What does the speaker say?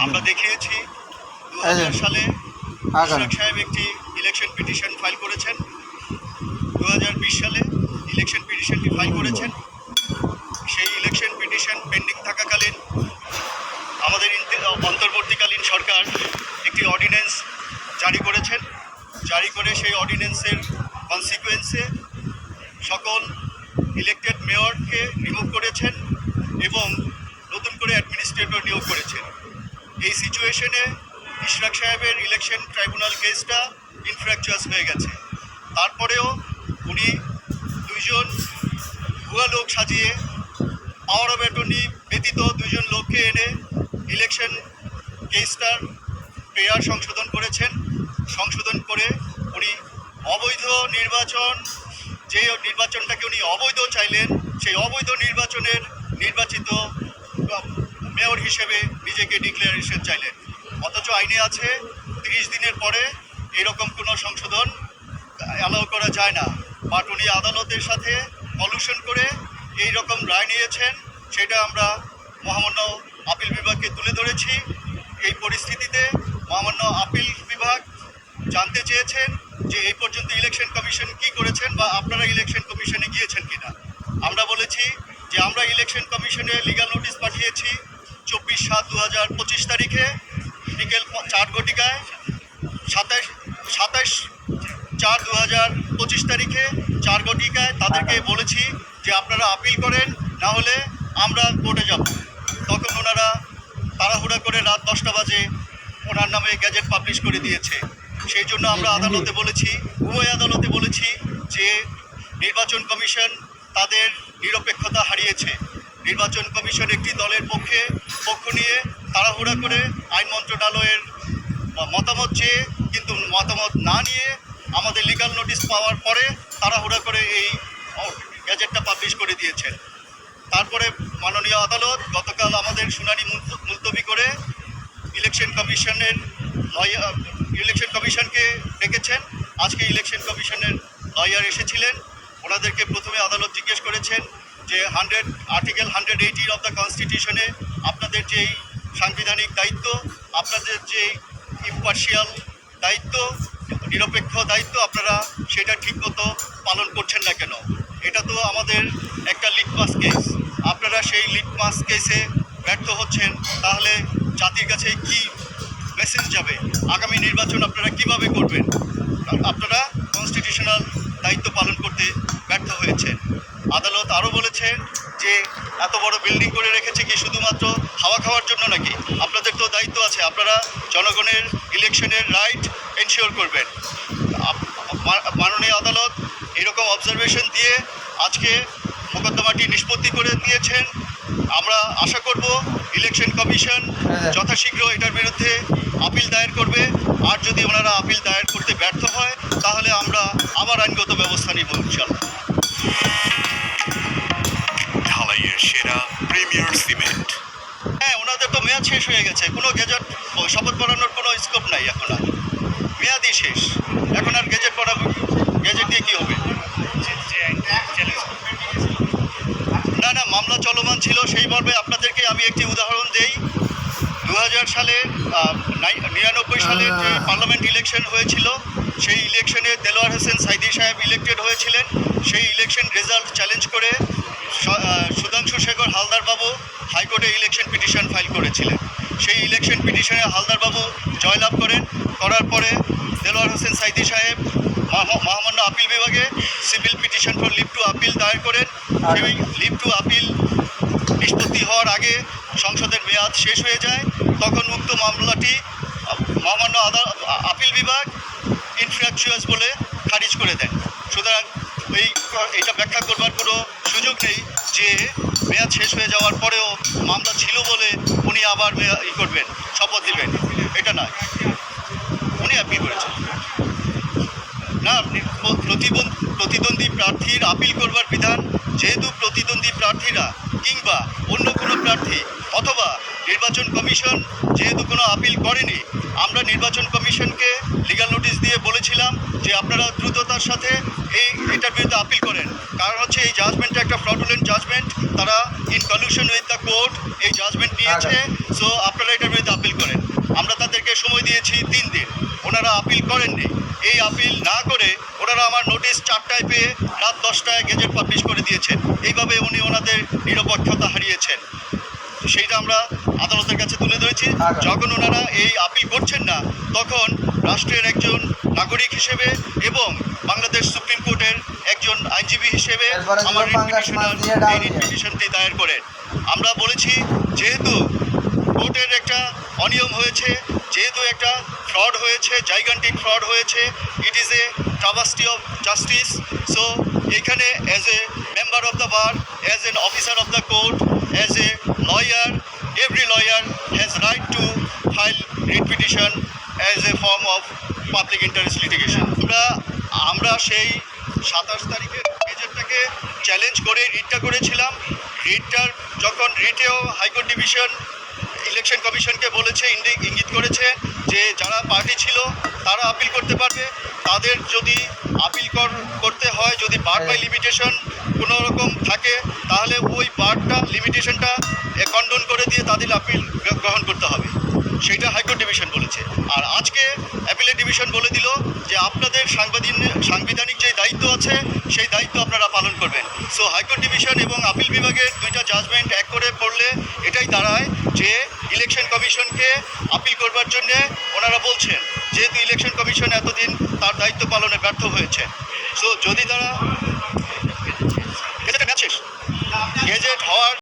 আমরা দেখিয়েছি 2000 সালে ইশরাক সাহেব একটি ইলেকশন পিটিশন ফাইল করেছেন, 2020 সালে ইলেকশন পিটিশনটি ফাইল করেছেন। সেই ইলেকশন পিটিশন পেন্ডিং থাকাকালীন আমাদের অন্তর্বর্তীকালীন সরকার একটি অর্ডিন্যান্স জারি করেছেন। জারি করে সেই অর্ডিন্যান্সের কনসিকুয়েন্সে সকল ইলেক্টেড মেয়রকে রিমুভ করেছেন এবং নতুন করে অ্যাডমিনিস্ট্রেটর নিয়োগ করেছেন। এই সিচুয়েশনে ইশরাক সাহেবের ইলেকশন ট্রাইব্যুনাল কেসটা ইনফ্র্যাকচুয়াস হয়ে গেছে। তারপরেও উনি দুইজন ভুয়া লোক সাজিয়ে পাওয়ার অফ অ্যাটর্নি ব্যতীত দুইজন লোককে এনে ইলেকশন কেসটার পেয়ার সংশোধন করেছেন। সংশোধন করে উনি অবৈধ নির্বাচন, যে নির্বাচনটাকে উনি অবৈধ চাইলেন, সেই অবৈধ নির্বাচনের নির্বাচিত মেয়র হিসেবে নিজেকে ডিক্লারেশন চাইলেন। অথচ আইনে আছে 30 দিনের পরে এরকম কোনো সংশোধন অ্যালাউ করা যায় না। বাট উনি আদালতের সাথে কলুশন করে এই রকম রায় নিয়েছেন, সেটা আমরা মহামান্য আপিল বিভাগকে তুলে ধরেছি। এই পরিস্থিতিতে মহামান্য আপিল বিভাগ জানতে চেয়েছেন যে এই পর্যন্ত ইলেকশন কমিশন কি করেছেন বা আপনারা ইলেকশন কমিশনে গিয়েছেন কিনা। আমরা বলেছি যে আমরা ইলেকশন কমিশনে লিগ্যাল নোটিশ পাঠিয়েছি 24/7/2025 তারিখে বিকেল 4 ঘটিকায়, 27/4/2025 তারিখে 4 ঘটিকায় তাদেরকে বলেছি যে আপনারা আপিল করেন, না হলে আমরা কোর্টে যাব। তখন ওনারা তাড়াহুড়া করে রাত 10টা বাজে ওনার নামে গ্যাজেট পাবলিশ করে দিয়েছে। সেই জন্য আমরা আদালতে বলেছি, উভয় আদালতে বলেছি যে নির্বাচন কমিশন তাদের নিরপেক্ষতা হারিয়েছে। নির্বাচন কমিশন একটি দলের পক্ষ নিয়ে তাড়াহুড়া করে আইন মন্ত্রণালয়ের মতামত চেয়ে, কিন্তু মতামত না নিয়ে আমাদের লিগ্যাল নোটিশ পাওয়ার পরে তাড়াহুড়া করে এই গ্যাজেটটা পাবলিশ করে দিয়েছেন। তারপরে মাননীয় আদালত গতকাল আমাদের শুনানি মুলতবি করে ইলেকশন কমিশনকে ডেকেছেন। আজকে ইলেকশন কমিশনের লয়ার এসেছিলেন। ওনাদেরকে প্রথমে আদালত জিজ্ঞেস করেছেন যে আর্টিকেল 180 অফ দ্য কনস্টিটিউশনে আপনাদের যেই সাংবিধানিক দায়িত্ব, আপনাদের যে ইম্পার্শিয়াল দায়িত্ব, নিরপেক্ষ দায়িত্ব, আপনারা সেটা ঠিকমতো পালন করছেন না কেন? এটা তো আমাদের একটা লিটমাস কেস। আপনারা সেই লিটমাস কেসে ব্যর্থ হচ্ছেন, তাহলে জাতির কাছে কি মেসেজ যাবে? আগামী নির্বাচন আপনারা কিভাবে করবেন? আপনারা কনস্টিটিউশনাল দায়িত্ব পালন করতে ব্যর্থ হয়েছেন। আদালত আরও বলেছেন যে এত বড় বিল্ডিং করে রেখেছে কি শুধুমাত্র হাওয়া খাওয়ার জন্য নাকি? আপনাদের তো দায়িত্ব আছে, আপনারা জনগণের ইলেকশনের রাইট এনশিওর করবেন। মাননীয় আদালত এরকম অবজারভেশন দিয়ে আজকে মোকদ্দমাটি নিষ্পত্তি করে দিয়েছেন। আমরা আশা করব ইলেকশন কমিশন যথাশীঘ্র এটার বিরুদ্ধে আপিল দায়ের করবে। আর যদি ওনারা আপিল দায়ের করতে ব্যর্থ হয়, তাহলে আমরা আবার আইনগত ব্যবস্থা নিব ইনশাআল্লাহ। ঢালাইয়ের সেরা প্রিমিয়ার সিমেন্ট। হ্যাঁ, ওনাদের তো মেয়াদ শেষ হয়ে গেছে, কোনো গেজেট শপথ পড়ানোর কোনো স্কোপ নাই এখন। আর মেয়াদই শেষ, এখন আর গেজেট পড়াবো? গেজেট দিয়ে কী হবে? না, মামলা চলমান ছিল। সেই মর্মে আপনাদেরকে আমি একটি উদাহরণ দেই। 2000 সালে 99 সালে যে পার্লামেন্ট ইলেকশন হয়েছিল, সেই ইলেকশনে দেলোয়ার হোসেন সাইদি সাহেব ইলেক্টেড হয়েছিলেন। সেই ইলেকশন রেজাল্ট চ্যালেঞ্জ করে সুধাংশু শেখর হালদার বাবু হাইকোর্টে ইলেকশন পিটিশন ফাইল করেছিলেন। সেই ইলেকশন পিটিশনে হালদার বাবু জয়লাভ করার পরে দেলোয়ার হোসেন সাইদি সাহেব মহামান্য আপিল বিভাগে civil petition for leave to appeal দায়ের করেন। সেই লিভ টু আপিল নিষ্পত্তি হওয়ার আগে সংসদের মেয়াদ শেষ হয়ে যায়। তখন উক্ত মামলাটি মহামান্য আপিল বিভাগ ইনফ্র্যাকচুয়াস বলে খারিজ করে দেন। সুতরাং এইটা ব্যাখ্যা করবার কোনো সুযোগ নেই যে মেয়াদ শেষ হয়ে যাওয়ার পরেও মামলা ছিল বলে উনি আবার করবেন, শপথ দিবেন, এটা নয়। উনি আপিল করেছেন না। প্রতিদ্বন্দ্বী প্রার্থীর আপিল করবার বিধান, যেহেতু প্রতিদ্বন্দ্বী প্রার্থীরা কিংবা অন্য কোনো প্রার্থী অথবা নির্বাচন কমিশন যেহেতু কোনো আপিল করেনি, আমরা নির্বাচন কমিশনকে লিগ্যাল নোটিশ দিয়ে বলেছিলাম যে আপনারা দ্রুততার সাথে এটার বিরুদ্ধে আপিল করেন। কারণ হচ্ছে এই জাজমেন্টটা একটা ফ্রডুলেন্ট জাজমেন্ট, তারা in collision with the court এই জাজমেন্ট নিয়েছে। সো আপনারা এটার বিরুদ্ধে আপিল করেন। আমরা তাদেরকে সময় দিয়েছি 3 দিন, ওনারা আপিল করেননি। এই আপিল না করে ওনারা আমার নোটিশ 4টায় পেয়ে রাত 10টায় গেজেট পাবলিশ করে দিয়েছেন। এইভাবে উনি ওনাদের নিরপেক্ষতা হারিয়েছেন। সেইটা আমরা আদালতের কাছে তুলে ধরেছি। যখন ওনারা এই আপিল করছেন না, তখন রাষ্ট্রের একজন নাগরিক হিসেবে এবং বাংলাদেশ সুপ্রিম কোর্টের একজন আইনজীবী হিসেবে আমার রিট পিটিশনটি দায়ের করেন। আমরা বলেছি যেহেতু কোর্টের একটা অনিয়ম হয়েছে, যেহেতু একটা ফ্রড হয়েছে, জাইগান্টিক ফ্রড হয়েছে, it is a travesty of justice. So এখানে as a member of the bar, as an officer of the court, as a lawyer, every lawyer has right to file writ petition as a form of public interest litigation. আমরা সেই 27 তারিখের গেজেটটাকে challenge করে রিটটা করেছিলাম। রিটটার যখন রিটেও high court division election কমিশনকে বলেছে, ইঙ্গিত করেছে যে যারা পার্টি ছিল তারা আপিল করতে পারবে। তাদের যদি আপিল করতে হয়, যদি বার বাই লিমিটেশন কোনো রকম থাকে, তাহলে ওই বারটা লিমিটেশনটা কন্ডন করে দিয়ে তাদের আপিল গ্রহণ করতে হবে। সেইটা হাইকোর্ট ডিভিশন বলেছে। আর আজকে অ্যাপিলেট ডিভিশন বলে দিল যে আপনাদের সাংবিধানিক যে দায়িত্ব আছে সেই দায়িত্ব আপনারা পালন করবেন। সো হাইকোর্ট ডিভিশন এবং আপিল বিভাগের দুইটা জাজমেন্ট এক করে পড়লে এটাই দাঁড়ায় যে ইলেকশন কমিশনকে আপিল করবার জন্যে ওনারা বলছেন, যেহেতু ইলেকশন কমিশন এতদিন তার দায়িত্ব পালনে ব্যর্থ হয়েছে। সো যদি তারা গেজেট হওয়ার